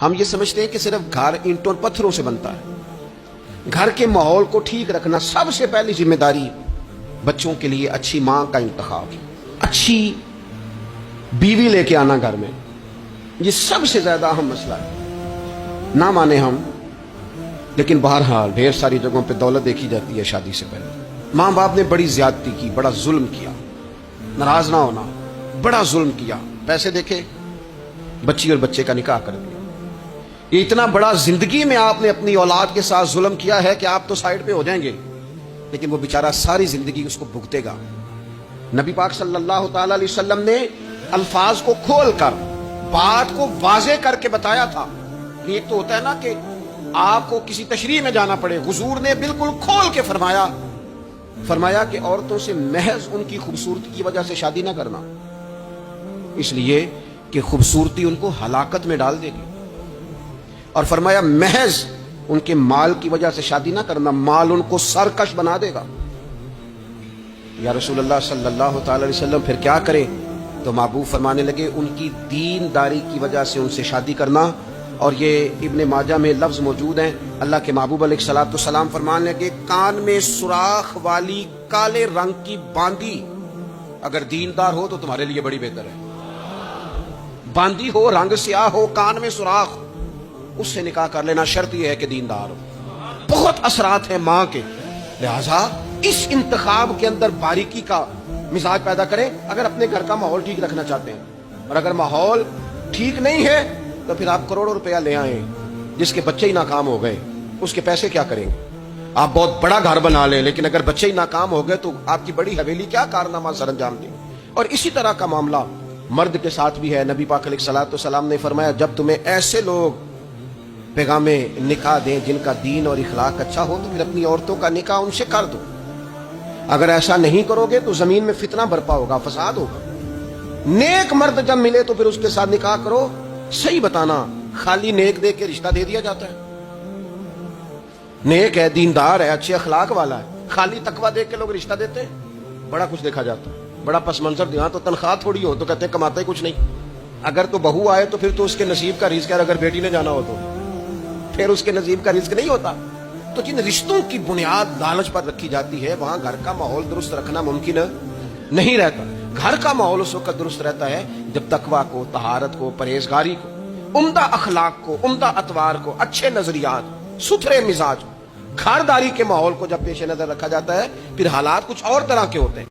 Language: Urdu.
ہم یہ سمجھتے ہیں کہ صرف گھر اینٹوں اور پتھروں سے بنتا ہے۔ گھر کے ماحول کو ٹھیک رکھنا سب سے پہلی ذمہ داری بچوں کے لیے اچھی ماں کا انتخاب، اچھی بیوی لے کے آنا گھر میں، یہ سب سے زیادہ اہم مسئلہ ہے۔ نہ مانے ہم، لیکن بہرحال ڈھیر ساری جگہوں پہ دولت دیکھی جاتی ہے شادی سے پہلے۔ ماں باپ نے بڑی زیادتی کی، بڑا ظلم کیا، ناراض نہ ہونا، بڑا ظلم کیا، پیسے دیکھے بچی اور بچے کا نکاح کر دیا۔ یہ اتنا بڑا زندگی میں آپ نے اپنی اولاد کے ساتھ ظلم کیا ہے کہ آپ تو سائیڈ پہ ہو جائیں گے، لیکن وہ بیچارہ ساری زندگی اس کو بھگتے گا۔ نبی پاک صلی اللہ تعالی علیہ وسلم نے الفاظ کو کھول کر بات کو واضح کر کے بتایا تھا۔ ایک تو ہوتا ہے نا کہ آپ کو کسی تشریح میں جانا پڑے، حضور نے بالکل کھول کے فرمایا کہ عورتوں سے محض ان کی خوبصورتی کی وجہ سے شادی نہ کرنا، اس لیے کہ خوبصورتی ان کو ہلاکت میں ڈال دے گی، اور فرمایا محض ان کے مال کی وجہ سے شادی نہ کرنا، مال ان کو سرکش بنا دے گا۔ یا رسول اللہ صلی اللہ تعالی علیہ وسلم پھر کیا کرے؟ تو محبوب فرمانے لگے ان کی دینداری کی وجہ سے ان سے شادی کرنا۔ اور یہ ابن ماجہ میں لفظ موجود ہیں، اللہ کے محبوب علیہ الصلوۃ والسلام فرمانے لگے کان میں سوراخ والی کالے رنگ کی باندی اگر دیندار ہو تو تمہارے لیے بڑی بہتر ہے۔ باندی ہو، رنگ سیاہ ہو، کان میں سوراخ، اس سے نکاح کر لینا، شرط یہ ہے کہ دیندار ہو۔ بہت اثرات ہیں ماں کے، لہذا اس انتخاب کے اندر باریکی کا مزاج پیدا کریں اگر اپنے گھر کا ماحول ٹھیک رکھنا چاہتے ہیں۔ اور اگر ماحول ٹھیک نہیں ہے تو پھر آپ کروڑوں روپیہ لے آئیں، جس کے بچے ہی ناکام ہو گئے، اس کے پیسے کیا کریں گے؟ آپ بہت بڑا گھر بنا لیں، لیکن اگر بچے ہی ناکام ہو گئے تو آپ کی بڑی حویلی کیا کارنامہ سر انجام دیں؟ اور اسی طرح کا معاملہ مرد کے ساتھ بھی ہے۔ نبی پاک علیہ الصلوۃ والسلام نے فرمایا جب تمہیں ایسے لوگ پیغام نکاح دیں جن کا دین اور اخلاق اچھا ہو تو پھر اپنی عورتوں کا نکاح ان سے کر دو۔ اگر ایسا نہیں کرو گے تو زمین میں فتنہ برپا ہوگا، فساد ہوگا۔ نیک مرد جب ملے تو پھر اس کے ساتھ نکاح کرو۔ صحیح بتانا، خالی نیک دیکھ کے رشتہ دے دیا جاتا ہے؟ نیک ہے، دیندار ہے، اچھے اخلاق والا ہے، خالی تقوی دیکھ کے لوگ رشتہ دیتے ہیں؟ بڑا کچھ دیکھا جاتا ہے، بڑا پس منظر دیا تو تنخواہ تھوڑی ہو تو کہتے ہیں کماتا ہی کچھ نہیں۔ اگر تو بہو آئے تو پھر تو اس کے نصیب کا رزق ہے، اگر بیٹی نے جانا ہو تو پھر اس کے نصیب کا رزق نہیں ہوتا۔ تو جن رشتوں کی بنیاد لالچ پر رکھی جاتی ہے وہاں گھر کا ماحول درست رکھنا ممکن نہیں رہتا۔ گھر کا ماحول اس وقت درست رہتا ہے جب تقوی کو، طہارت کو، پرہیزگاری کو، عمدہ اخلاق کو، عمدہ اطوار کو، اچھے نظریات، ستھرے مزاج، گھرداری کے ماحول کو جب پیش نظر رکھا جاتا ہے، پھر حالات کچھ اور طرح کے ہوتے ہیں۔